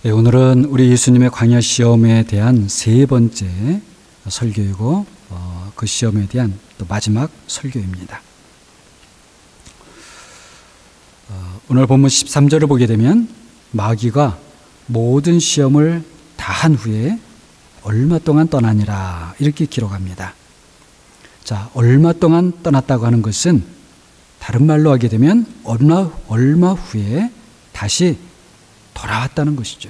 오늘은 우리 예수님의 광야 시험에 대한 세 번째 설교이고 그 시험에 대한 또 마지막 설교입니다. 오늘 본문 13절을 보게 되면 마귀가 모든 시험을 다 한 후에 얼마 동안 떠나니라 이렇게 기록합니다. 자, 얼마 동안 떠났다고 하는 것은 다른 말로 하게 되면 얼마 후에 다시 돌아왔다는 것이죠.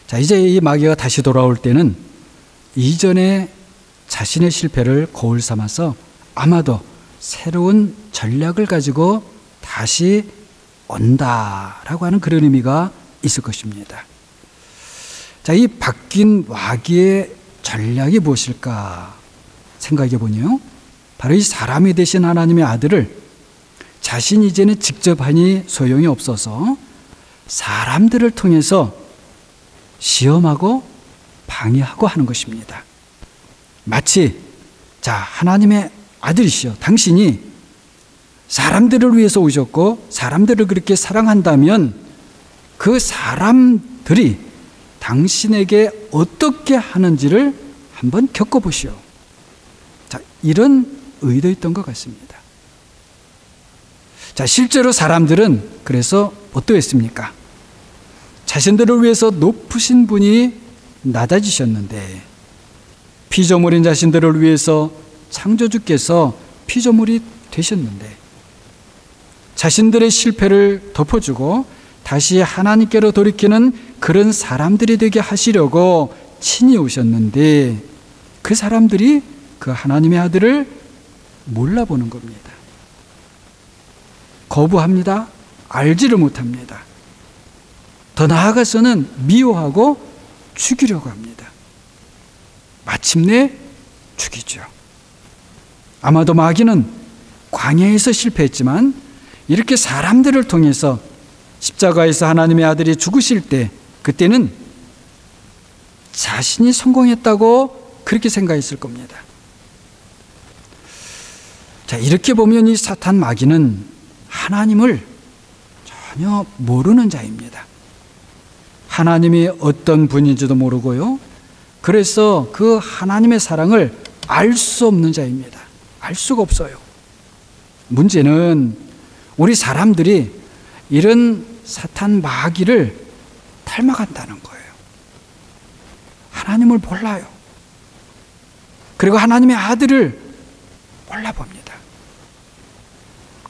자, 이제 이 마귀가 다시 돌아올 때는 이전에 자신의 실패를 거울 삼아서 아마도 새로운 전략을 가지고 다시 온다라고 하는 그런 의미가 있을 것입니다. 자, 이 바뀐 마귀의 전략이 무엇일까 생각해 보니요, 바로 이 사람이 되신 하나님의 아들을 자신이 이제는 직접 하니 소용이 없어서 사람들을 통해서 시험하고 방해하고 하는 것입니다. 마치, 자, 하나님의 아들이시여, 당신이 사람들을 위해서 오셨고 사람들을 그렇게 사랑한다면 그 사람들이 당신에게 어떻게 하는지를 한번 겪어보시오. 자, 이런 의도였던 것 같습니다. 자, 실제로 사람들은 그래서 어떠했습니까? 자신들을 위해서 높으신 분이 낮아지셨는데, 피조물인 자신들을 위해서 창조주께서 피조물이 되셨는데, 자신들의 실패를 덮어주고 다시 하나님께로 돌이키는 그런 사람들이 되게 하시려고 친히 오셨는데, 그 사람들이 그 하나님의 아들을 몰라보는 겁니다. 거부합니다. 알지를 못합니다. 더 나아가서는 미워하고 죽이려고 합니다. 마침내 죽이죠. 아마도 마귀는 광야에서 실패했지만 이렇게 사람들을 통해서 십자가에서 하나님의 아들이 죽으실 때, 그때는 자신이 성공했다고 그렇게 생각했을 겁니다. 자, 이렇게 보면 이 사탄 마귀는 하나님을 전혀 모르는 자입니다. 하나님이 어떤 분인지도 모르고요, 그래서 그 하나님의 사랑을 알 수 없는 자입니다. 알 수가 없어요. 문제는 우리 사람들이 이런 사탄 마귀를 닮아간다는 거예요. 하나님을 몰라요. 그리고 하나님의 아들을 몰라봅니다.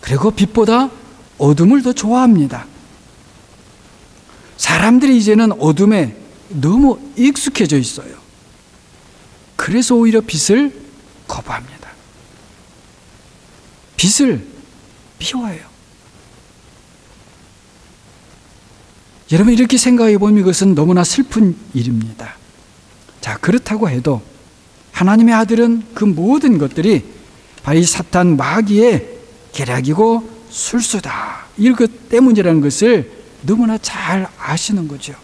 그리고 빛보다 어둠을 더 좋아합니다. 사람들이 이제는 어둠에 너무 익숙해져 있어요. 그래서 오히려 빛을 거부합니다. 빛을 미워해요. 여러분, 이렇게 생각해 보면 이것은 너무나 슬픈 일입니다. 자, 그렇다고 해도 하나님의 아들은 그 모든 것들이 바로 이 사탄 마귀의 계략이고 술수다, 이것 때문이라는 것을 너무나 잘 아시는 거죠.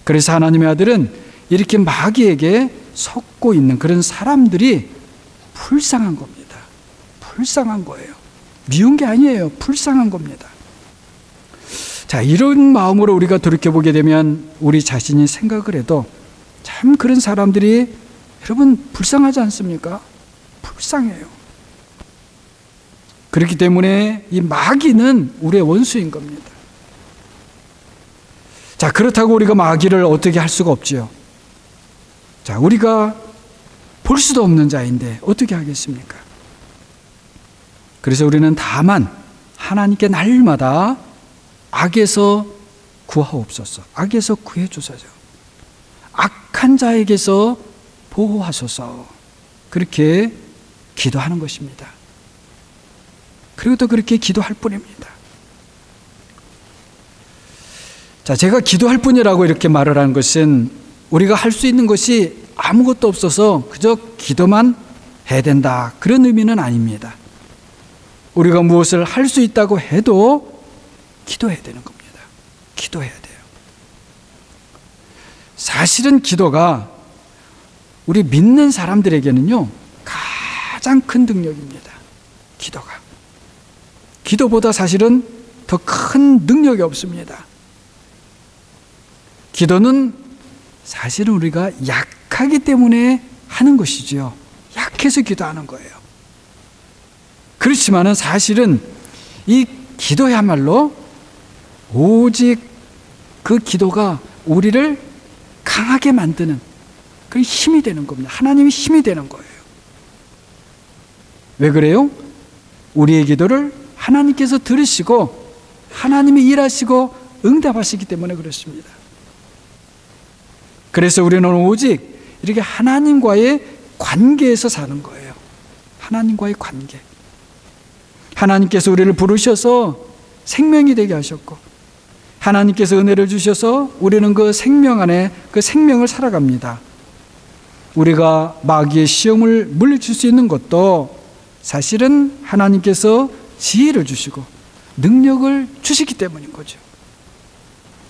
그래서 하나님의 아들은 이렇게 마귀에게 속고 있는 그런 사람들이 불쌍한 겁니다. 불쌍한 거예요. 미운 게 아니에요. 불쌍한 겁니다. 자, 이런 마음으로 우리가 돌이켜보게 되면 우리 자신이 생각을 해도 참 그런 사람들이, 여러분, 불쌍하지 않습니까? 불쌍해요. 그렇기 때문에 이 마귀는 우리의 원수인 겁니다. 자, 그렇다고 우리가 마귀를 어떻게 할 수가 없지요. 자, 우리가 볼 수도 없는 자인데 어떻게 하겠습니까? 그래서 우리는 다만 하나님께 날마다 악에서 구하옵소서, 악에서 구해 주소서, 악한 자에게서 보호하소서, 그렇게 기도하는 것입니다. 그리고 또 그렇게 기도할 뿐입니다. 자, 제가 기도할 뿐이라고 이렇게 말을 하는 것은 우리가 할 수 있는 것이 아무것도 없어서 그저 기도만 해야 된다, 그런 의미는 아닙니다. 우리가 무엇을 할 수 있다고 해도 기도해야 되는 겁니다. 기도해야 돼요. 사실은 기도가 우리 믿는 사람들에게는요, 가장 큰 능력입니다. 기도보다 사실은 더 큰 능력이 없습니다. 기도는 사실은 우리가 약하기 때문에 하는 것이지요. 약해서 기도하는 거예요. 그렇지만은 사실은 이 기도야말로 오직 그 기도가 우리를 강하게 만드는 그런 힘이 되는 겁니다. 하나님의 힘이 되는 거예요. 왜 그래요? 우리의 기도를 하나님께서 들으시고 하나님이 일하시고 응답하시기 때문에 그렇습니다. 그래서 우리는 오직 이렇게 하나님과의 관계에서 사는 거예요. 하나님과의 관계. 하나님께서 우리를 부르셔서 생명이 되게 하셨고 하나님께서 은혜를 주셔서 우리는 그 생명 안에 그 생명을 살아갑니다. 우리가 마귀의 시험을 물리칠 수 있는 것도 사실은 하나님께서 지혜를 주시고 능력을 주시기 때문인 거죠.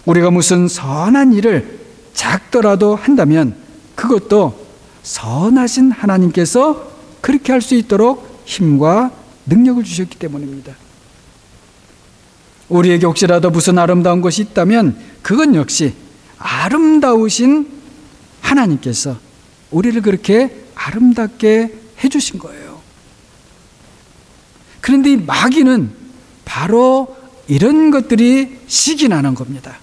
우리가 무슨 선한 일을 작더라도 한다면 그것도 선하신 하나님께서 그렇게 할 수 있도록 힘과 능력을 주셨기 때문입니다. 우리에게 혹시라도 무슨 아름다운 것이 있다면 그건 역시 아름다우신 하나님께서 우리를 그렇게 아름답게 해주신 거예요. 그런데 이 마귀는 바로 이런 것들이 식이 나는 겁니다.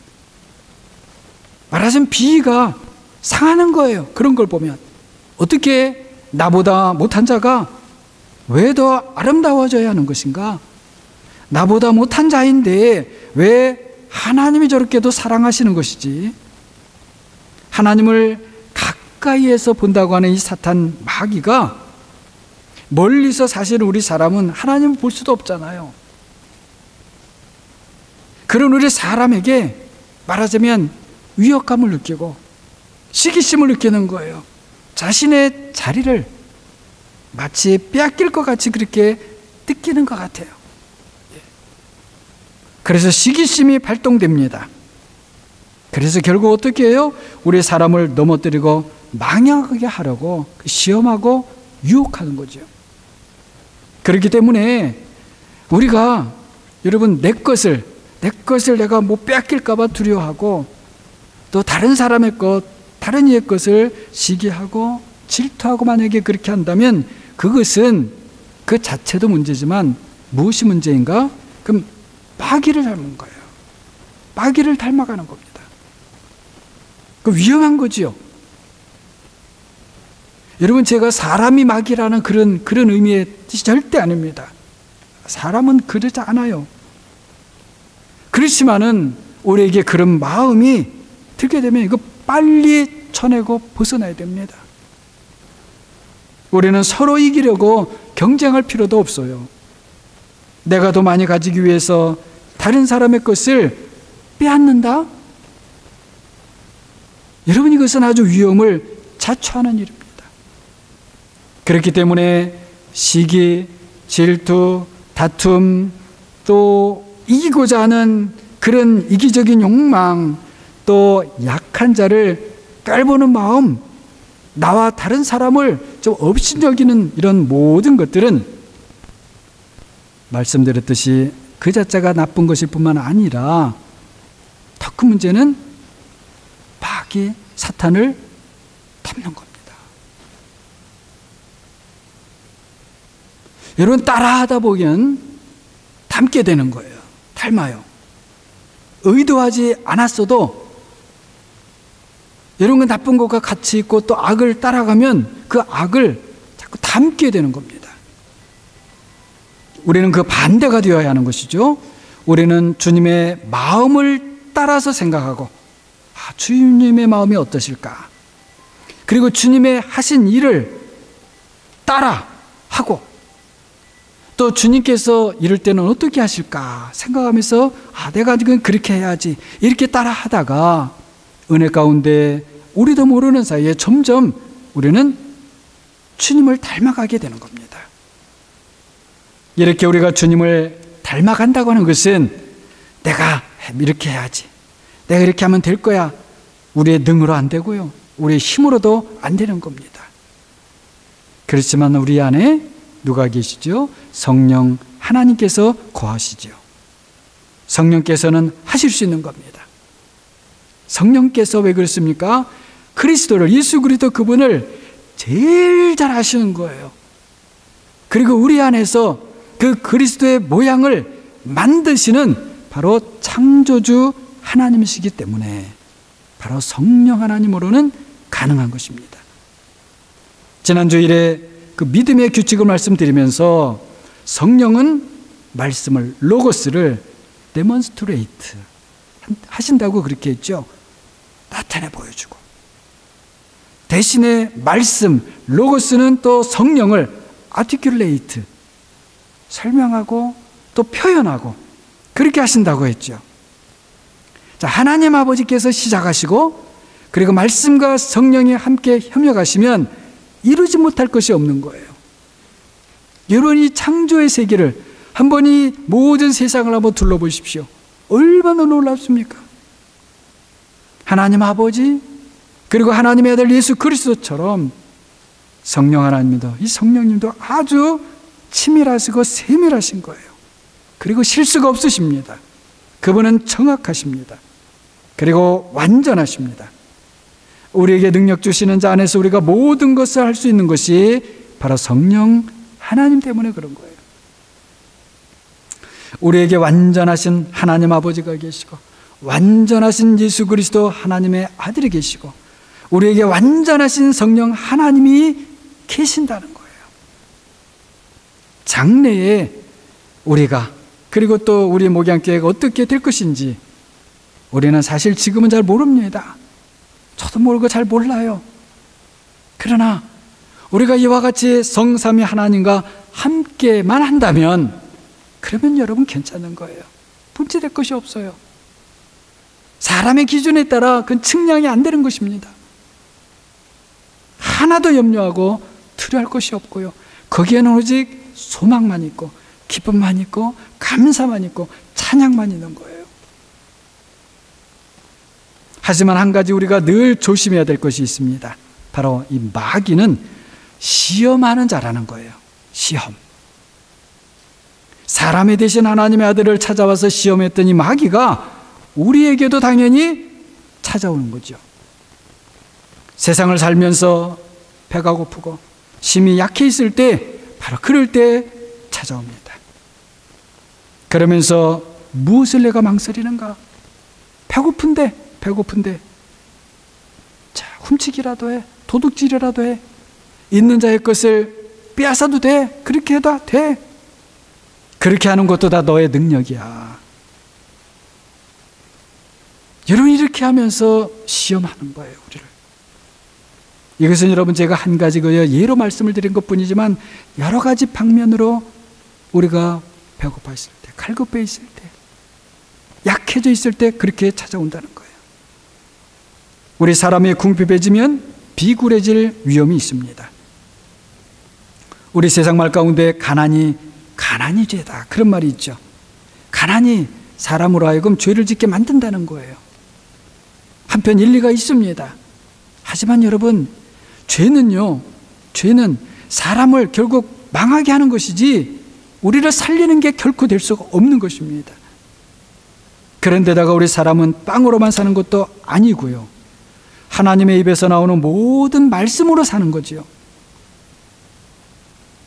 말하자면 비위가 상하는 거예요. 그런 걸 보면 어떻게 나보다 못한 자가 왜 더 아름다워져야 하는 것인가? 나보다 못한 자인데 왜 하나님이 저렇게도 사랑하시는 것이지? 하나님을 가까이에서 본다고 하는 이 사탄 마귀가 멀리서 사실 우리 사람은 하나님을 볼 수도 없잖아요. 그런 우리 사람에게 말하자면 위협감을 느끼고 시기심을 느끼는 거예요. 자신의 자리를 마치 빼앗길 것 같이 그렇게 느끼는 것 같아요. 그래서 시기심이 발동됩니다. 그래서 결국 어떻게 해요? 우리 사람을 넘어뜨리고 망하게 하려고 시험하고 유혹하는 거죠. 그렇기 때문에 우리가 여러분 내 것을 내가 뭐 빼앗길까 봐 두려워하고 또 다른 사람의 것, 다른 이의 것을 시기하고 질투하고 만약에 그렇게 한다면 그것은 그 자체도 문제지만 무엇이 문제인가? 그럼 마귀를 닮은 거예요. 마귀를 닮아가는 겁니다. 그 위험한 거지요. 여러분 제가 사람이 마귀라는 그런 의미의 뜻이 절대 아닙니다. 사람은 그러지 않아요. 그렇지만은 우리에게 그런 마음이 들게 되면 이거 빨리 쳐내고 벗어나야 됩니다. 우리는 서로 이기려고 경쟁할 필요도 없어요. 내가 더 많이 가지기 위해서 다른 사람의 것을 빼앗는다? 여러분 이것은 아주 위험을 자초하는 일입니다. 그렇기 때문에 시기, 질투, 다툼, 또 이기고자 하는 그런 이기적인 욕망, 또 약한 자를 깔보는 마음, 나와 다른 사람을 좀 업신여기는 이런 모든 것들은 말씀드렸듯이 그 자체가 나쁜 것일 뿐만 아니라 더 큰 문제는 마귀 사탄을 닮는 겁니다. 여러분 따라하다 보면 닮게 되는 거예요. 닮아요. 의도하지 않았어도 이런 건 나쁜 것과 같이 있고 또 악을 따라가면 그 악을 자꾸 닮게 되는 겁니다. 우리는 그 반대가 되어야 하는 것이죠. 우리는 주님의 마음을 따라서 생각하고 주님의 마음이 어떠실까? 그리고 주님의 하신 일을 따라 하고 또 주님께서 이럴 때는 어떻게 하실까 생각하면서 내가 지금 그렇게 해야지 이렇게 따라 하다가 은혜 가운데 우리도 모르는 사이에 점점 우리는 주님을 닮아가게 되는 겁니다. 이렇게 우리가 주님을 닮아간다고 하는 것은 내가 이렇게 해야지, 내가 이렇게 하면 될 거야, 우리의 능으로 안 되고요, 우리의 힘으로도 안 되는 겁니다. 그렇지만 우리 안에 누가 계시죠? 성령 하나님께서 거하시죠. 성령께서는 하실 수 있는 겁니다. 성령께서 왜 그렇습니까? 그리스도를, 예수 그리스도 그분을 제일 잘 아시는 거예요. 그리고 우리 안에서 그 그리스도의 모양을 만드시는 바로 창조주 하나님이시기 때문에 바로 성령 하나님으로는 가능한 것입니다. 지난주일에 그 믿음의 규칙을 말씀드리면서 성령은 말씀을, 로고스를 데몬스트레이트 하신다고 그렇게 했죠. 나타내 보여주고, 대신에 말씀, 로고스는 또 성령을 아티큘레이트, 설명하고 또 표현하고 그렇게 하신다고 했죠. 자, 하나님 아버지께서 시작하시고 그리고 말씀과 성령이 함께 협력하시면 이루지 못할 것이 없는 거예요. 여러분, 이 창조의 세계를 한번, 이 모든 세상을 한번 둘러보십시오. 얼마나 놀랍습니까? 하나님 아버지 그리고 하나님의 아들 예수 그리스도처럼 성령 하나님도, 이 성령님도 아주 치밀하시고 세밀하신 거예요. 그리고 실수가 없으십니다. 그분은 정확하십니다. 그리고 완전하십니다. 우리에게 능력 주시는 자 안에서 우리가 모든 것을 할 수 있는 것이 바로 성령 하나님 때문에 그런 거예요. 우리에게 완전하신 하나님 아버지가 계시고, 완전하신 예수 그리스도 하나님의 아들이 계시고, 우리에게 완전하신 성령 하나님이 계신다는 거예요. 장래에 우리가, 그리고 또 우리 목양교회가 어떻게 될 것인지 우리는 사실 지금은 잘 모릅니다. 저도 모르고 잘 몰라요. 그러나 우리가 이와 같이 성삼위 하나님과 함께만 한다면, 그러면 여러분 괜찮은 거예요. 문제될 것이 없어요. 사람의 기준에 따라 그건 측량이 안 되는 것입니다. 하나도 염려하고 두려워할 것이 없고요. 거기에는 오직 소망만 있고 기쁨만 있고 감사만 있고 찬양만 있는 거예요. 하지만 한 가지 우리가 늘 조심해야 될 것이 있습니다. 바로 이 마귀는 시험하는 자라는 거예요. 시험. 사람이 되신 하나님의 아들을 찾아와서 시험했던 이 마귀가 우리에게도 당연히 찾아오는 거죠. 세상을 살면서 배가 고프고 심히 약해 있을 때, 바로 그럴 때 찾아옵니다. 그러면서 무엇을 내가 망설이는가? 배고픈데 자, 훔치기라도 해, 도둑질이라도 해, 있는 자의 것을 빼앗아도 돼, 그렇게 해도 돼. 그렇게 하는 것도 다 너의 능력이야. 여러분, 이렇게 하면서 시험하는 거예요, 우리를. 이것은 여러분, 제가 한 가지 예로 말씀을 드린 것뿐이지만 여러 가지 방면으로 우리가 배고파 있을 때, 갈급해 있을 때, 약해져 있을 때 그렇게 찾아온다는 거예요. 우리 사람이 궁핍해지면 비굴해질 위험이 있습니다. 우리 세상 말 가운데 가난이 죄다, 그런 말이 있죠. 가난이 사람으로 하여금 죄를 짓게 만든다는 거예요. 한편 일리가 있습니다. 하지만 여러분, 죄는 사람을 결국 망하게 하는 것이지 우리를 살리는 게 결코 될 수가 없는 것입니다. 그런데다가 우리 사람은 빵으로만 사는 것도 아니고요, 하나님의 입에서 나오는 모든 말씀으로 사는 거지요.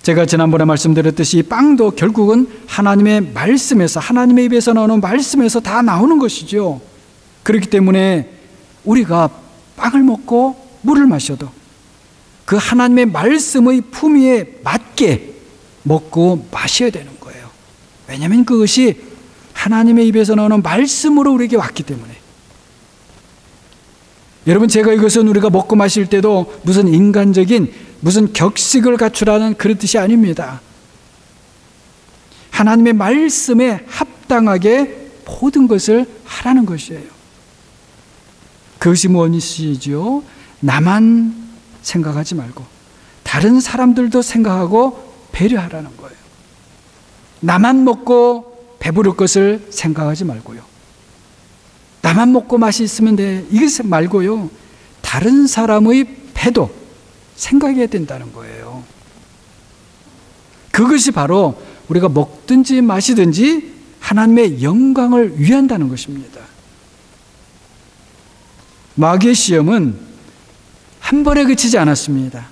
제가 지난번에 말씀드렸듯이 빵도 결국은 하나님의 말씀에서, 하나님의 입에서 나오는 말씀에서 다 나오는 것이죠. 그렇기 때문에 우리가 빵을 먹고 물을 마셔도 그 하나님의 말씀의 품위에 맞게 먹고 마셔야 되는 거예요. 왜냐하면 그것이 하나님의 입에서 나오는 말씀으로 우리에게 왔기 때문에. 여러분, 제가 이것은 우리가 먹고 마실 때도 무슨 인간적인 무슨 격식을 갖추라는 그런 뜻이 아닙니다. 하나님의 말씀에 합당하게 모든 것을 하라는 것이에요. 그것이 무엇이지요? 나만 생각하지 말고 다른 사람들도 생각하고 배려하라는 거예요. 나만 먹고 배부를 것을 생각하지 말고요, 나만 먹고 맛이 있으면 돼, 이것 말고요, 다른 사람의 배도 생각해야 된다는 거예요. 그것이 바로 우리가 먹든지 마시든지 하나님의 영광을 위한다는 것입니다. 마귀의 시험은 한 번에 그치지 않았습니다.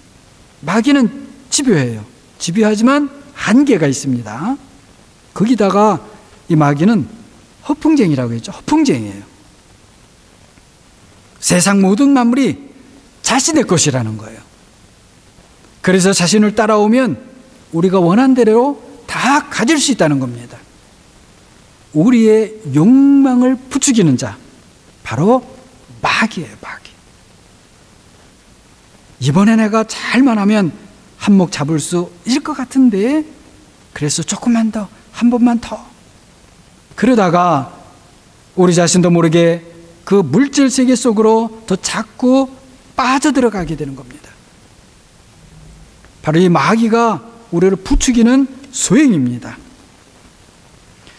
마귀는 집요해요. 집요하지만 한계가 있습니다. 거기다가 이 마귀는 허풍쟁이라고 했죠. 허풍쟁이에요. 세상 모든 만물이 자신의 것이라는 거예요. 그래서 자신을 따라오면 우리가 원한 대로 다 가질 수 있다는 겁니다. 우리의 욕망을 부추기는 자, 바로 마귀예요, 마귀. 이번에 내가 잘만 하면 한몫 잡을 수 있을 것 같은데, 그래서 조금만 더, 한 번만 더. 그러다가 우리 자신도 모르게 그 물질 세계 속으로 더 자꾸 빠져들어가게 되는 겁니다. 바로 이 마귀가 우리를 부추기는 소행입니다.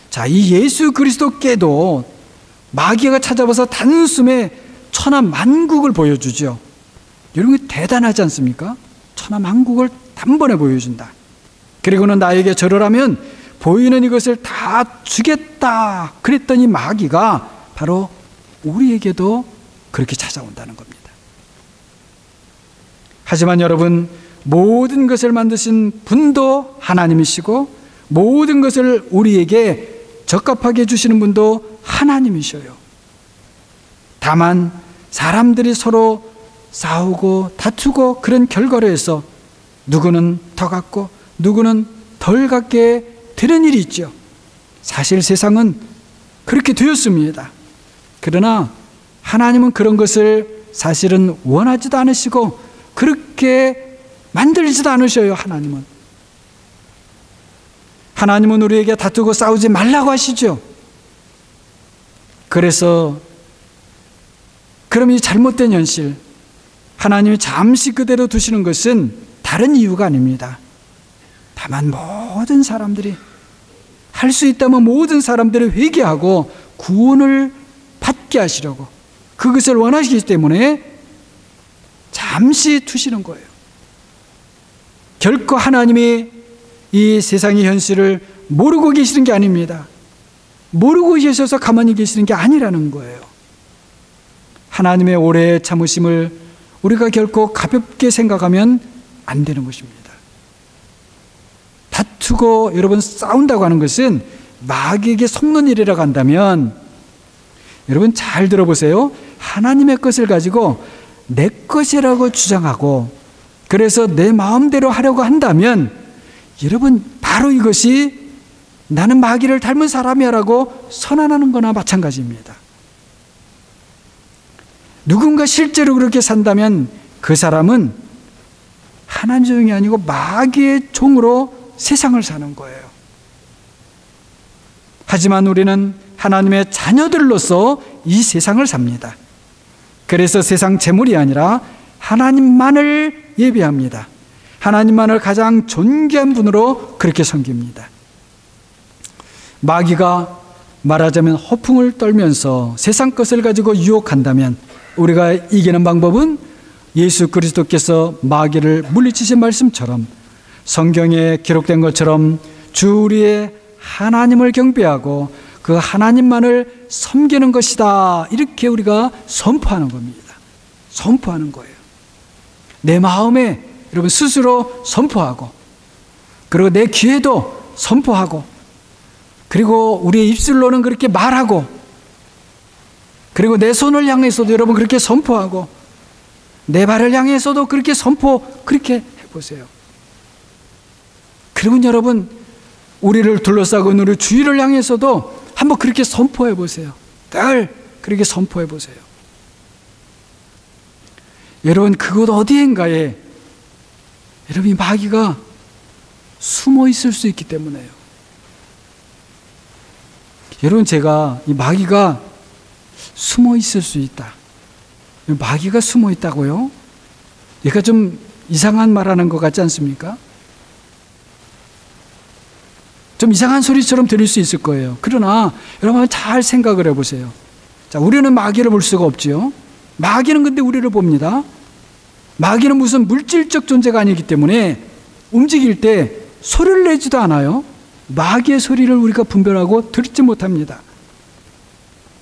자, 이 예수 그리스도께도 마귀가 찾아와서 단숨에 천하만국을 보여주죠. 여러분, 대단하지 않습니까? 천하만국을 단번에 보여준다. 그리고는 나에게 절을 하면 보이는 이것을 다 주겠다. 그랬더니 마귀가 바로 우리에게도 그렇게 찾아온다는 겁니다. 하지만 여러분, 모든 것을 만드신 분도 하나님이시고 모든 것을 우리에게 적합하게 해주시는 분도 하나님이셔요. 다만 사람들이 서로 싸우고 다투고 그런 결과로 해서 누구는 더 갖고 누구는 덜 갖게 되는 일이 있죠. 사실 세상은 그렇게 되었습니다. 그러나 하나님은 그런 것을 사실은 원하지도 않으시고 그렇게 만들지도 않으셔요. 하나님은 우리에게 다투고 싸우지 말라고 하시죠. 그래서 그럼 이 잘못된 현실, 하나님이 잠시 그대로 두시는 것은 다른 이유가 아닙니다. 다만 모든 사람들이, 할 수 있다면 모든 사람들이 회개하고 구원을 받게 하시려고, 그것을 원하시기 때문에 잠시 두시는 거예요. 결코 하나님이 이 세상의 현실을 모르고 계시는 게 아닙니다. 모르고 계셔서 가만히 계시는 게 아니라는 거예요. 하나님의 오래 참으심을 우리가 결코 가볍게 생각하면 안 되는 것입니다. 다투고 여러분 싸운다고 하는 것은 마귀에게 속는 일이라고 한다면, 여러분 잘 들어보세요. 하나님의 것을 가지고 내 것이라고 주장하고 그래서 내 마음대로 하려고 한다면, 여러분 바로 이것이 나는 마귀를 닮은 사람이라고 선언하는 거나 마찬가지입니다. 누군가 실제로 그렇게 산다면 그 사람은 하나님의 종이 아니고 마귀의 종으로 세상을 사는 거예요. 하지만 우리는 하나님의 자녀들로서 이 세상을 삽니다. 그래서 세상 재물이 아니라 하나님만을 예배합니다. 하나님만을 가장 존귀한 분으로 그렇게 섬깁니다. 마귀가 말하자면 허풍을 떨면서 세상 것을 가지고 유혹한다면 우리가 이기는 방법은 예수 그리스도께서 마귀를 물리치신 말씀처럼, 성경에 기록된 것처럼 주 우리의 하나님을 경배하고 그 하나님만을 섬기는 것이다. 이렇게 우리가 선포하는 겁니다. 선포하는 거예요. 내 마음에 여러분 스스로 선포하고, 그리고 내 귀에도 선포하고, 그리고 우리의 입술로는 그렇게 말하고, 그리고 내 손을 향해서도 여러분 그렇게 선포하고, 내 발을 향해서도 그렇게 그렇게 해보세요. 그러면 여러분 우리를 둘러싸고 있는 우리 주위를 향해서도 한번 그렇게 선포해 보세요. 늘 그렇게 선포해 보세요. 여러분 그곳 어디인가에 여러분 이 마귀가 숨어 있을 수 있기 때문에요. 여러분 제가 이 마귀가 숨어 있을 수 있다. 마귀가 숨어 있다고요? 얘가 좀 이상한 말하는 것 같지 않습니까? 좀 이상한 소리처럼 들릴 수 있을 거예요. 그러나 여러분 잘 생각을 해보세요. 자, 우리는 마귀를 볼 수가 없지요. 마귀는 근데 우리를 봅니다. 마귀는 무슨 물질적 존재가 아니기 때문에 움직일 때 소리를 내지도 않아요. 마귀의 소리를 우리가 분별하고 듣지 못합니다.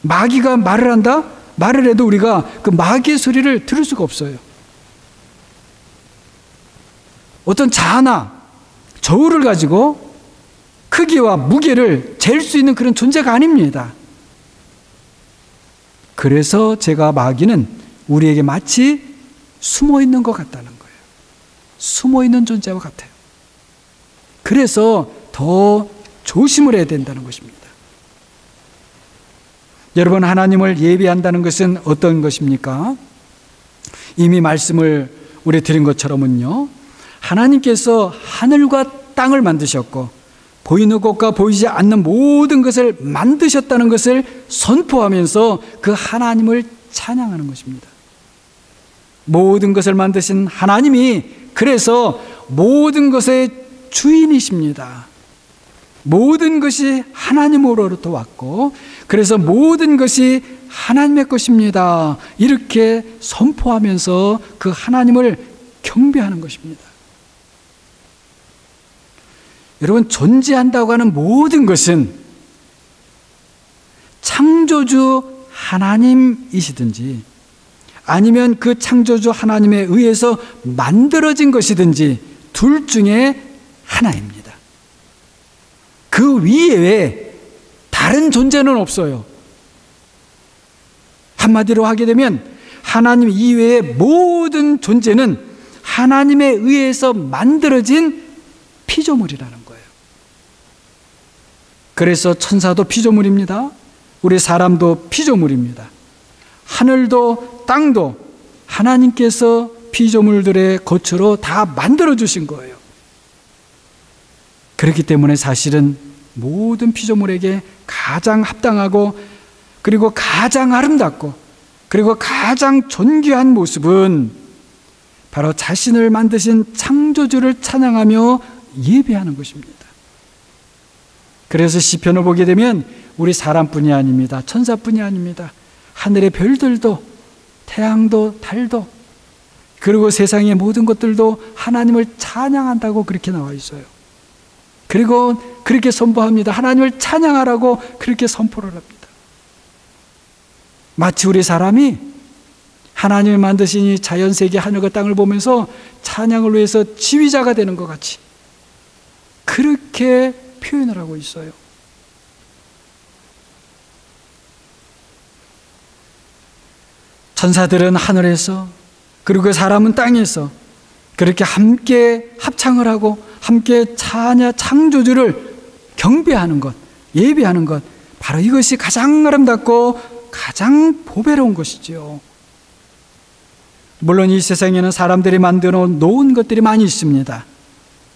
마귀가 말을 한다? 말을 해도 우리가 그 마귀의 소리를 들을 수가 없어요. 어떤 자나 저울을 가지고 크기와 무게를 잴 수 있는 그런 존재가 아닙니다. 그래서 제가 마귀는 우리에게 마치 숨어 있는 것 같다는 거예요. 숨어 있는 존재와 같아요. 그래서 더 조심을 해야 된다는 것입니다. 여러분, 하나님을 예배한다는 것은 어떤 것입니까? 이미 말씀을 우리 드린 것처럼은요, 하나님께서 하늘과 땅을 만드셨고 보이는 것과 보이지 않는 모든 것을 만드셨다는 것을 선포하면서 그 하나님을 찬양하는 것입니다. 모든 것을 만드신 하나님이 그래서 모든 것의 주인이십니다. 모든 것이 하나님으로부터 왔고 그래서 모든 것이 하나님의 것입니다. 이렇게 선포하면서 그 하나님을 경배하는 것입니다. 여러분, 존재한다고 하는 모든 것은 창조주 하나님이시든지 아니면 그 창조주 하나님에 의해서 만들어진 것이든지 둘 중에 하나입니다. 그 위에 다른 존재는 없어요. 한마디로 하게 되면 하나님 이외의 모든 존재는 하나님에 의해서 만들어진 피조물이라는 거예요. 그래서 천사도 피조물입니다. 우리 사람도 피조물입니다. 하늘도 땅도 하나님께서 피조물들의 거처로 다 만들어 주신 거예요. 그렇기 때문에 사실은 모든 피조물에게 가장 합당하고 그리고 가장 아름답고 그리고 가장 존귀한 모습은 바로 자신을 만드신 창조주를 찬양하며 예배하는 것입니다. 그래서 시편을 보게 되면 우리 사람뿐이 아닙니다. 천사뿐이 아닙니다. 하늘의 별들도 태양도 달도 그리고 세상의 모든 것들도 하나님을 찬양한다고 그렇게 나와 있어요. 그리고 그렇게 선포합니다. 하나님을 찬양하라고 그렇게 선포를 합니다. 마치 우리 사람이 하나님이 만드신 이 자연세계 하늘과 땅을 보면서 찬양을 위해서 지휘자가 되는 것 같이 그렇게 표현을 하고 있어요. 천사들은 하늘에서 그리고 사람은 땅에서 그렇게 함께 합창을 하고 함께 창조주를 경배하는 것, 예배하는 것, 바로 이것이 가장 아름답고 가장 보배로운 것이지요. 물론 이 세상에는 사람들이 만들어 놓은 것들이 많이 있습니다.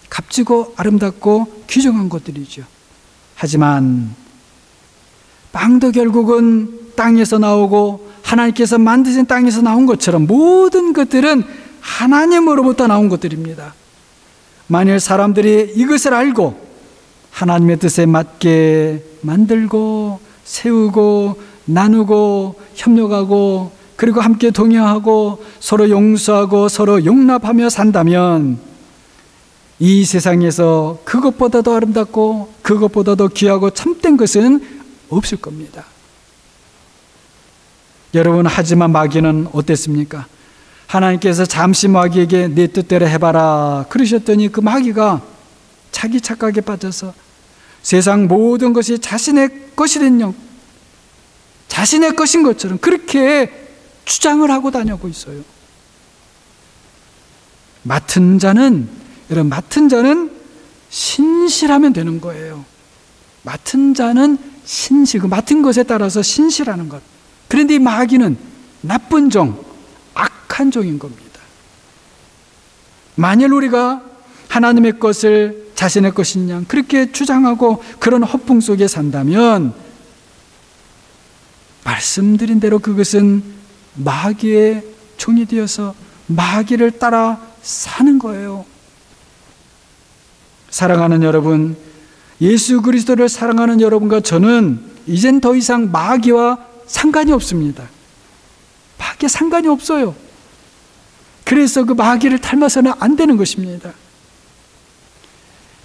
값지고 아름답고 귀중한 것들이죠. 하지만 빵도 결국은 땅에서 나오고 하나님께서 만드신 땅에서 나온 것처럼 모든 것들은 하나님으로부터 나온 것들입니다. 만일 사람들이 이것을 알고 하나님의 뜻에 맞게 만들고 세우고 나누고 협력하고 그리고 함께 동행하고 서로 용서하고 서로 용납하며 산다면 이 세상에서 그것보다 더 아름답고 그것보다 더 귀하고 참된 것은 없을 겁니다. 여러분, 하지만 마귀는 어땠습니까? 하나님께서 잠시 마귀에게 내 뜻대로 해봐라 그러셨더니 그 마귀가 자기 착각에 빠져서 세상 모든 것이 자신의 것이된 영, 자신의 것인 것처럼 그렇게 주장을 하고 다니고 있어요. 맡은 자는 신실하면 되는 거예요. 맡은 자는 신실, 맡은 것에 따라서 신실하는 것. 그런데 이 마귀는 나쁜 종, 악한 종인 겁니다. 만일 우리가 하나님의 것을 자신의 것인 양 그렇게 주장하고 그런 허풍 속에 산다면 말씀드린 대로 그것은 마귀의 종이 되어서 마귀를 따라 사는 거예요. 사랑하는 여러분, 예수 그리스도를 사랑하는 여러분과 저는 이젠 더 이상 마귀와 상관이 없습니다. 마귀와 상관이 없어요. 그래서 그 마귀를 닮아서는 안 되는 것입니다.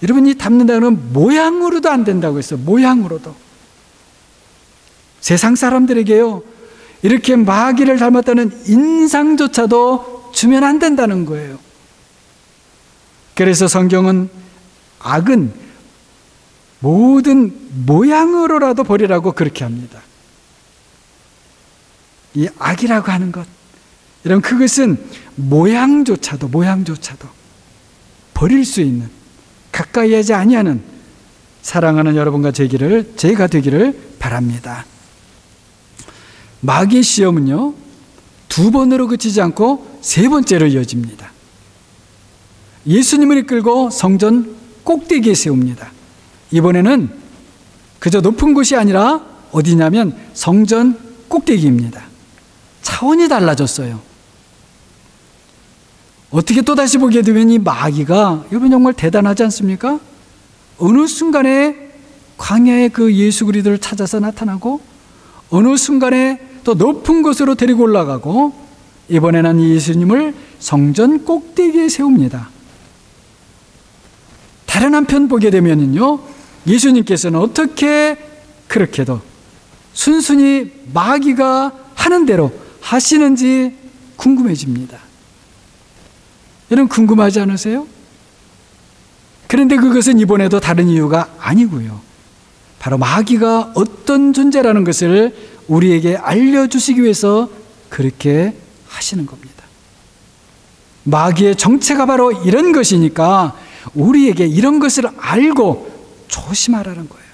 여러분, 이 닮는다는 건 모양으로도 안 된다고 했어요. 모양으로도. 세상 사람들에게요, 이렇게 마귀를 닮았다는 인상조차도 주면 안 된다는 거예요. 그래서 성경은 악은 모든 모양으로라도 버리라고 그렇게 합니다. 이 악이라고 하는 것, 여러분, 그것은 모양조차도 버릴 수 있는, 가까이 하지 아니하는 사랑하는 여러분과 제가 되기를 바랍니다. 마귀의 시험은요, 2번으로 그치지 않고 3번째로 이어집니다. 예수님을 이끌고 성전 꼭대기에 세웁니다. 이번에는 그저 높은 곳이 아니라 어디냐면 성전 꼭대기입니다. 차원이 달라졌어요. 어떻게 또다시 보게 되면 이 마귀가, 여러분, 정말 대단하지 않습니까? 어느 순간에 광야에 그 예수 그리스도를 찾아서 나타나고, 어느 순간에 또 높은 곳으로 데리고 올라가고, 이번에는 예수님을 성전 꼭대기에 세웁니다. 다른 한편 보게 되면요, 예수님께서는 어떻게 그렇게도 순순히 마귀가 하는 대로 하시는지 궁금해집니다. 여러분, 궁금하지 않으세요? 그런데 그것은 이번에도 다른 이유가 아니고요, 바로 마귀가 어떤 존재라는 것을 우리에게 알려주시기 위해서 그렇게 하시는 겁니다. 마귀의 정체가 바로 이런 것이니까 우리에게 이런 것을 알고 조심하라는 거예요.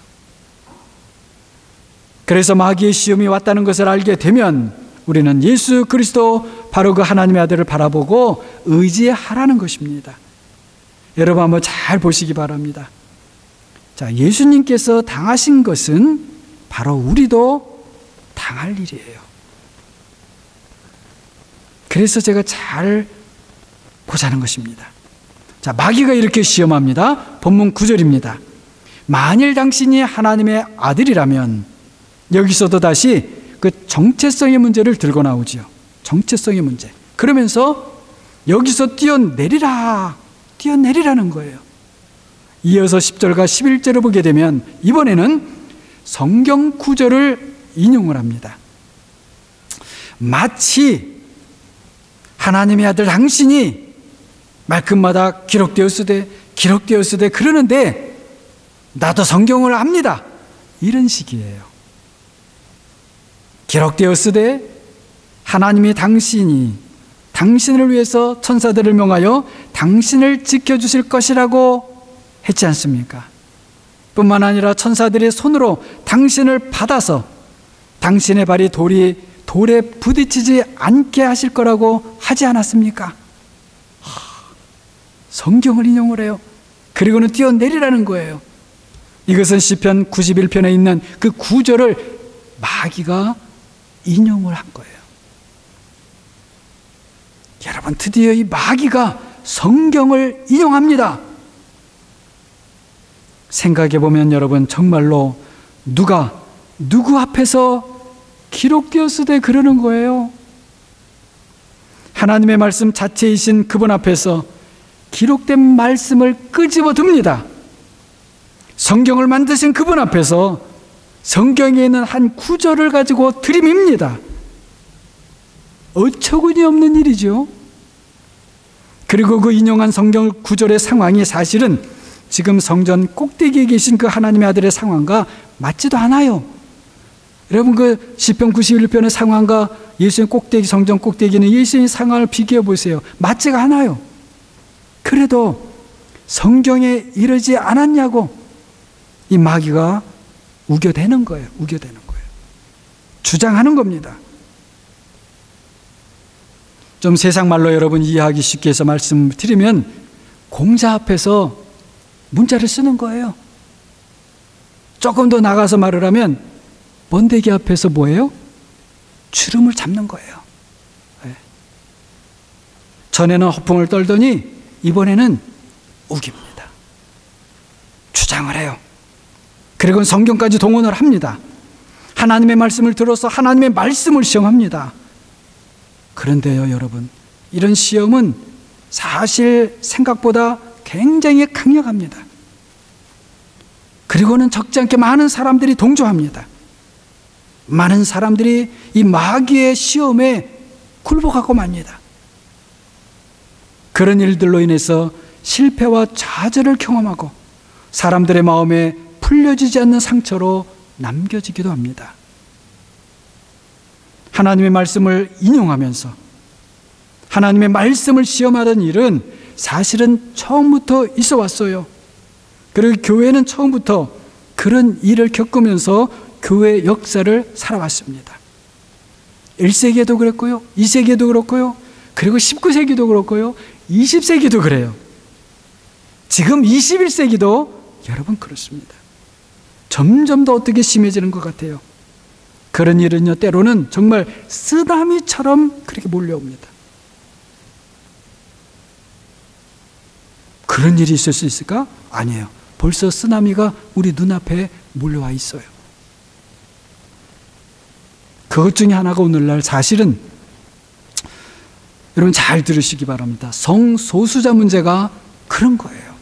그래서 마귀의 시험이 왔다는 것을 알게 되면 우리는 예수 그리스도, 바로 그 하나님의 아들을 바라보고 의지하라는 것입니다. 여러분, 한번 잘 보시기 바랍니다. 자, 예수님께서 당하신 것은 바로 우리도 당할 일이에요. 그래서 제가 잘 보자는 것입니다. 자, 마귀가 이렇게 시험합니다. 본문 9절입니다. 만일 당신이 하나님의 아들이라면, 여기서도 다시 그 정체성의 문제를 들고 나오지요. 정체성의 문제. 그러면서 여기서 뛰어내리라는 거예요. 이어서 10절과 11절을 보게 되면 이번에는 성경 구절을 인용을 합니다. 마치 하나님의 아들 당신이 말끝마다 기록되었으되 그러는데 나도 성경을 압니다, 이런 식이에요. 기록되었으되 하나님이 당신을 위해서 천사들을 명하여 당신을 지켜주실 것이라고 했지 않습니까? 뿐만 아니라 천사들이 손으로 당신을 받아서 당신의 발이 돌에 부딪히지 않게 하실 거라고 하지 않았습니까? 성경을 인용을 해요. 그리고는 뛰어내리라는 거예요. 이것은 시편 91편에 있는 그 구절을 마귀가 인용을 한 거예요. 여러분, 드디어 이 마귀가 성경을 인용합니다. 생각해 보면 여러분, 정말로 누구 앞에서 기록되었으되 그러는 거예요. 하나님의 말씀 자체이신 그분 앞에서 기록된 말씀을 끄집어 듭니다. 성경을 만드신 그분 앞에서 성경에 있는 한 구절을 가지고 들이밉니다. 어처구니 없는 일이죠. 그리고 그 인용한 성경 구절의 상황이 사실은 지금 성전 꼭대기에 계신 그 하나님의 아들의 상황과 맞지도 않아요. 여러분, 그 시편 91편의 상황과 예수님 성전 꼭대기는 예수님 상황을 비교해 보세요. 맞지가 않아요. 그래도 성경에 이르지 않았냐고 이 마귀가 우겨대는 거예요. 주장하는 겁니다. 좀 세상 말로 여러분 이해하기 쉽게 해서 말씀드리면, 공자 앞에서 문자를 쓰는 거예요. 조금 더 나가서 말을 하면 번데기 앞에서 뭐예요? 주름을 잡는 거예요. 네. 전에는 허풍을 떨더니 이번에는 우깁니다. 주장을 해요. 그리고 성경까지 동원을 합니다. 하나님의 말씀을 들어서 하나님의 말씀을 시험합니다. 그런데요, 여러분, 이런 시험은 사실 생각보다 굉장히 강력합니다. 그리고는 적지 않게 많은 사람들이 동조합니다. 많은 사람들이 이 마귀의 시험에 굴복하고 맙니다. 그런 일들로 인해서 실패와 좌절을 경험하고 사람들의 마음에 풀려지지 않는 상처로 남겨지기도 합니다. 하나님의 말씀을 인용하면서 하나님의 말씀을 시험하던 일은 사실은 처음부터 있어 왔어요. 그리고 교회는 처음부터 그런 일을 겪으면서 교회 역사를 살아왔습니다. 1세기에도 그랬고요, 2세기에도 그렇고요, 그리고 19세기도 그렇고요, 20세기도 그래요. 지금 21세기도 여러분 그렇습니다. 점점 더 어떻게 심해지는 것 같아요. 그런 일은요, 때로는 정말 쓰나미처럼 그렇게 몰려옵니다. 그런 일이 있을 수 있을까? 아니에요. 벌써 쓰나미가 우리 눈앞에 몰려와 있어요. 그것 중에 하나가 오늘날 사실은 여러분 잘 들으시기 바랍니다. 성소수자 문제가 그런 거예요.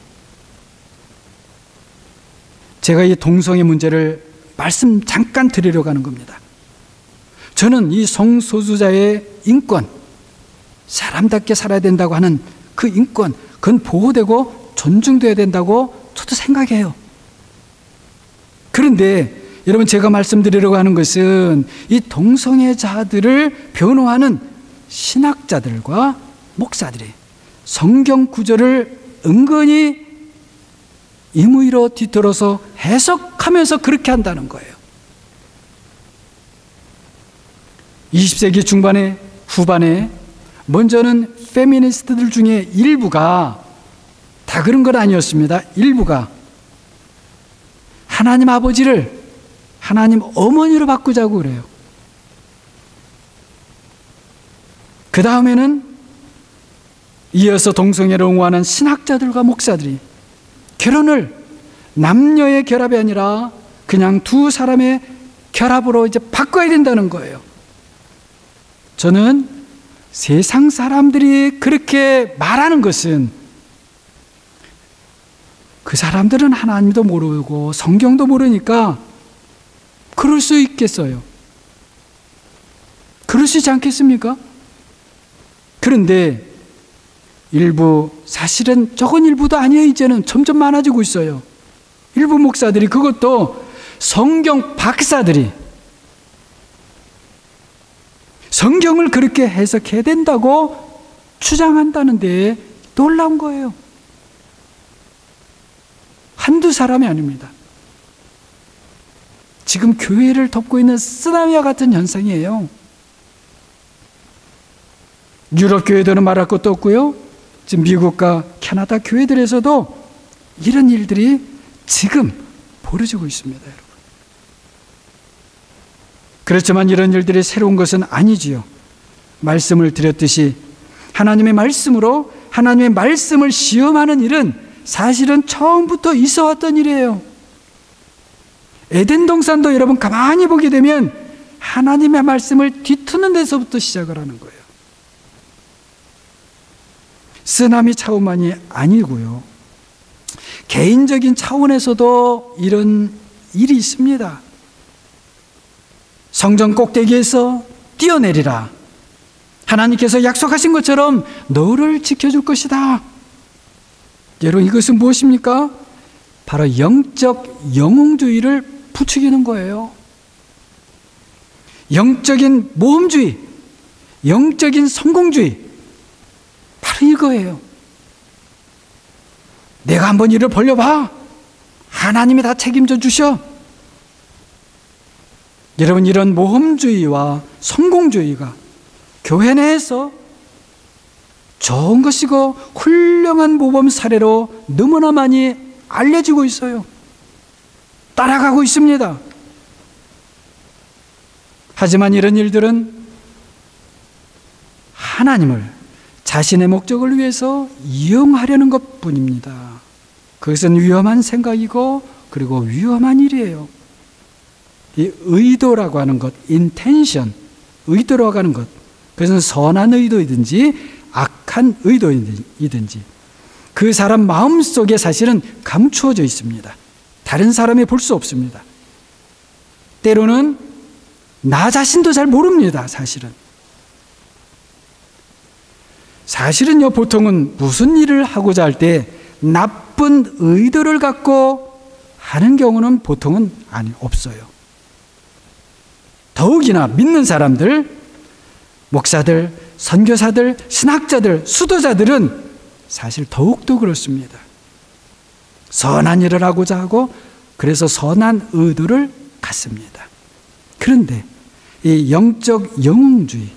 제가 이 동성애 문제를 말씀 잠깐 드리려고 하는 겁니다. 저는 이 성소수자의 인권, 사람답게 살아야 된다고 하는 그 인권, 그건 보호되고 존중돼야 된다고 저도 생각해요. 그런데 여러분 제가 말씀드리려고 하는 것은 이 동성애자들을 변호하는 신학자들과 목사들이 성경 구절을 은근히 임의로 뒤틀어서 해석하면서 그렇게 한다는 거예요. 20세기 중반에 후반에 먼저는 페미니스트들 중에 일부가, 다 그런 건 아니었습니다. 일부가 하나님 아버지를 하나님 어머니로 바꾸자고 그래요. 그 다음에는 이어서 동성애를 옹호하는 신학자들과 목사들이 결혼을 남녀의 결합이 아니라 그냥 두 사람의 결합으로 이제 바꿔야 된다는 거예요. 저는 세상 사람들이 그렇게 말하는 것은 그 사람들은 하나님도 모르고 성경도 모르니까 그럴 수 있겠어요. 그럴 수 있지 않겠습니까? 그런데 일부, 사실은 적은 일부도 아니에요. 이제는 점점 많아지고 있어요. 일부 목사들이, 그것도 성경 박사들이 성경을 그렇게 해석해야 된다고 주장한다는데 놀라운 거예요. 한두 사람이 아닙니다. 지금 교회를 덮고 있는 쓰나미와 같은 현상이에요. 유럽 교회들은 말할 것도 없고요, 지금 미국과 캐나다 교회들에서도 이런 일들이 지금 벌어지고 있습니다, 여러분. 그렇지만 이런 일들이 새로운 것은 아니지요. 말씀을 드렸듯이 하나님의 말씀으로 하나님의 말씀을 시험하는 일은 사실은 처음부터 있어 왔던 일이에요. 에덴 동산도 여러분 가만히 보게 되면 하나님의 말씀을 뒤트는 데서부터 시작을 하는 거예요. 쓰나미 차원만이 아니고요, 개인적인 차원에서도 이런 일이 있습니다. 성전 꼭대기에서 뛰어내리라. 하나님께서 약속하신 것처럼 너를 지켜줄 것이다. 여러분, 이것은 무엇입니까? 바로 영적 영웅주의를 부추기는 거예요. 영적인 모험주의, 영적인 성공주의, 바로 이거예요. 내가 한번 일을 벌려봐. 하나님이 다 책임져 주셔. 여러분, 이런 모험주의와 성공주의가 교회 내에서 좋은 것이고 훌륭한 모범 사례로 너무나 많이 알려지고 있어요. 따라가고 있습니다. 하지만 이런 일들은 하나님을 자신의 목적을 위해서 이용하려는 것뿐입니다. 그것은 위험한 생각이고 그리고 위험한 일이에요. 이 의도라고 하는 것, intention, 의도라고 하는 것, 그것은 선한 의도이든지 악한 의도이든지 그 사람 마음속에 사실은 감추어져 있습니다. 다른 사람이 볼 수 없습니다. 때로는 나 자신도 잘 모릅니다. 사실은요, 보통은 무슨 일을 하고자 할 때 나쁜 의도를 갖고 하는 경우는 보통은 없어요. 더욱이나 믿는 사람들, 목사들, 선교사들, 신학자들, 수도자들은 사실 더욱더 그렇습니다. 선한 일을 하고자 하고 그래서 선한 의도를 갖습니다. 그런데 이 영적 영웅주의,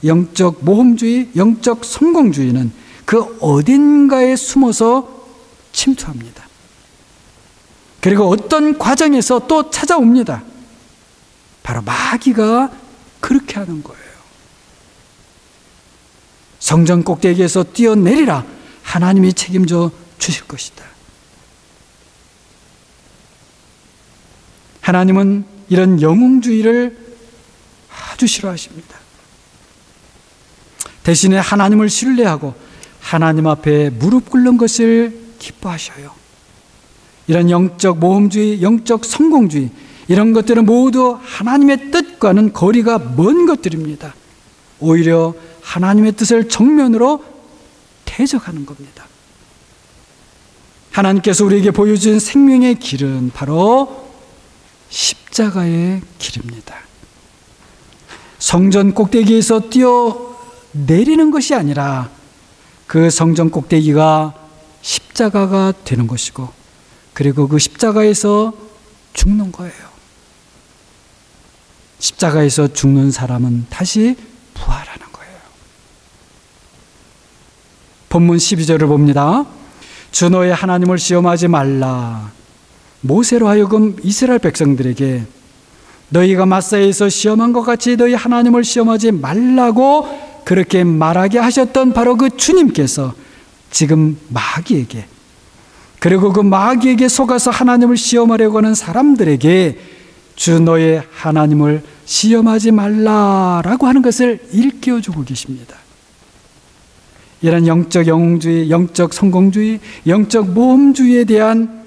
영적 모험주의, 영적 성공주의는 그 어딘가에 숨어서 침투합니다. 그리고 어떤 과정에서 또 찾아옵니다. 바로 마귀가 그렇게 하는 거예요. 성전 꼭대기에서 뛰어내리라. 하나님이 책임져 주실 것이다. 하나님은 이런 영웅주의를 아주 싫어하십니다. 대신에 하나님을 신뢰하고 하나님 앞에 무릎 꿇는 것을 기뻐하셔요. 이런 영적 모험주의, 영적 성공주의, 이런 것들은 모두 하나님의 뜻과는 거리가 먼 것들입니다. 오히려 하나님의 뜻을 정면으로 대적하는 겁니다. 하나님께서 우리에게 보여준 생명의 길은 바로 십자가의 길입니다. 성전 꼭대기에서 뛰어내리는 것이 아니라 그 성전 꼭대기가 십자가가 되는 것이고, 그리고 그 십자가에서 죽는 거예요. 십자가에서 죽는 사람은 다시 부활하는 거예요. 본문 12절을 봅니다. 주 너의 하나님을 시험하지 말라. 모세로 하여금 이스라엘 백성들에게 너희가 마사에서 시험한 것 같이 너희 하나님을 시험하지 말라고 그렇게 말하게 하셨던 바로 그 주님께서 지금 마귀에게, 그리고 그 마귀에게 속아서 하나님을 시험하려고 하는 사람들에게 주 너의 하나님을 시험하지 말라라고 하는 것을 일깨워주고 계십니다. 이런 영적 영웅주의, 영적 성공주의, 영적 모험주의에 대한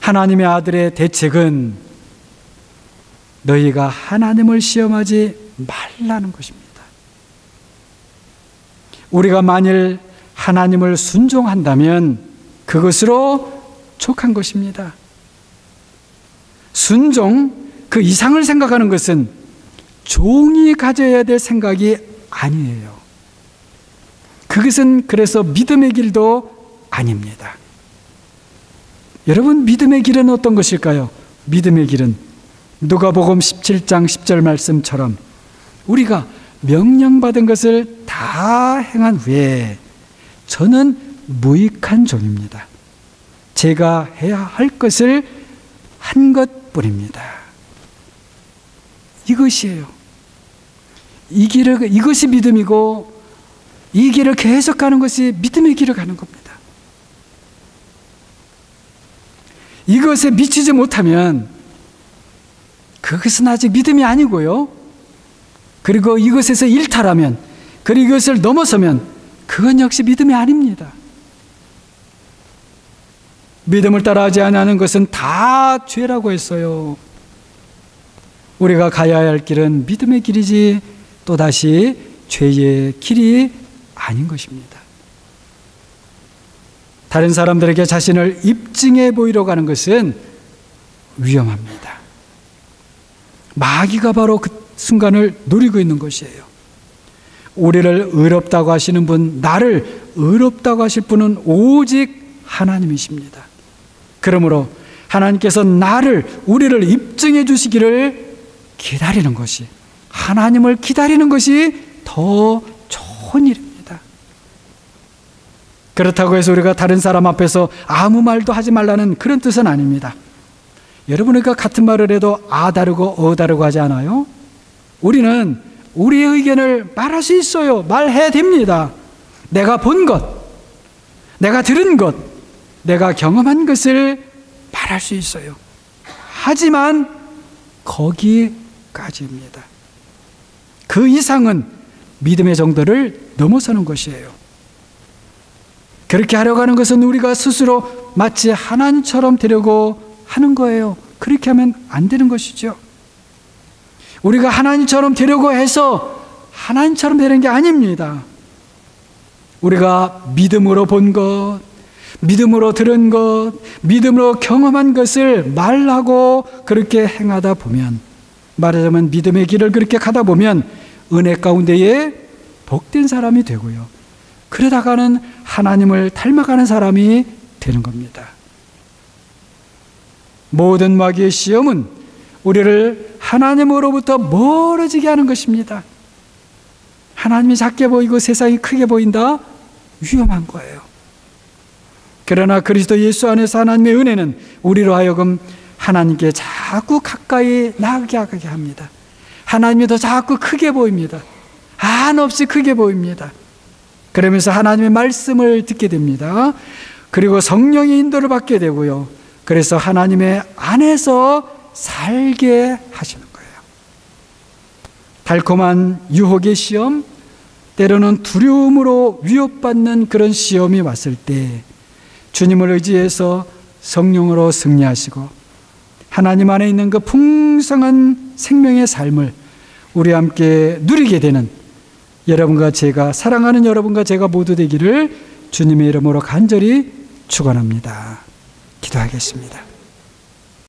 하나님의 아들의 대책은 너희가 하나님을 시험하지 말라는 것입니다. 우리가 만일 하나님을 순종한다면 그것으로 족한 것입니다. 순종, 그 이상을 생각하는 것은 종이 가져야 될 생각이 아니에요. 그것은 그래서 믿음의 길도 아닙니다. 여러분, 믿음의 길은 어떤 것일까요? 믿음의 길은 누가복음 17장 10절 말씀처럼 우리가 명령받은 것을 다 행한 후에 저는 무익한 종입니다. 제가 해야 할 것을 한 것뿐입니다. 이것이에요. 이것이 믿음이고 이 길을 계속 가는 것이 믿음의 길을 가는 겁니다. 이것에 미치지 못하면 그것은 아직 믿음이 아니고요. 그리고 이것에서 일탈하면, 그리고 이것을 넘어서면 그건 역시 믿음이 아닙니다. 믿음을 따라하지 않는 것은 다 죄라고 했어요. 우리가 가야 할 길은 믿음의 길이지 또다시 죄의 길이 아닌 것입니다. 다른 사람들에게 자신을 입증해 보이려고 하는 것은 위험합니다. 마귀가 바로 그 순간을 노리고 있는 것이에요. 우리를 의롭다고 하시는 분, 나를 의롭다고 하실 분은 오직 하나님이십니다. 그러므로 하나님께서 우리를 입증해 주시기를 기다리는 것이, 하나님을 기다리는 것이 더 좋은 일입니다. 그렇다고 해서 우리가 다른 사람 앞에서 아무 말도 하지 말라는 그런 뜻은 아닙니다. 여러분과 같은 말을 해도 아 다르고 다르고 하지 않아요? 우리는 우리의 의견을 말할 수 있어요. 말해야 됩니다. 내가 본 것, 내가 들은 것, 내가 경험한 것을 말할 수 있어요. 하지만 거기까지입니다. 그 이상은 믿음의 정도를 넘어서는 것이에요. 그렇게 하려고 하는 것은 우리가 스스로 마치 하나님처럼 되려고 하는 거예요. 그렇게 하면 안 되는 것이죠. 우리가 하나님처럼 되려고 해서 하나님처럼 되는 게 아닙니다. 우리가 믿음으로 본 것, 믿음으로 들은 것, 믿음으로 경험한 것을 말하고 그렇게 행하다 보면, 말하자면 믿음의 길을 그렇게 가다 보면 은혜 가운데에 복된 사람이 되고요. 그러다가는 하나님을 닮아가는 사람이 되는 겁니다. 모든 마귀의 시험은 우리를 하나님으로부터 멀어지게 하는 것입니다. 하나님이 작게 보이고 세상이 크게 보인다? 위험한 거예요. 그러나 그리스도 예수 안에서 하나님의 은혜는 우리로 하여금 하나님께 자꾸 가까이 나아가게 합니다. 하나님이 더 자꾸 크게 보입니다. 한없이 크게 보입니다. 그러면서 하나님의 말씀을 듣게 됩니다. 그리고 성령의 인도를 받게 되고요. 그래서 하나님의 안에서 살게 하시는 거예요. 달콤한 유혹의 시험, 때로는 두려움으로 위협받는 그런 시험이 왔을 때 주님을 의지해서 성령으로 승리하시고 하나님 안에 있는 그 풍성한 생명의 삶을 우리 함께 누리게 되는 여러분과 제가, 사랑하는 여러분과 제가 모두 되기를 주님의 이름으로 간절히 축원합니다. 기도하겠습니다.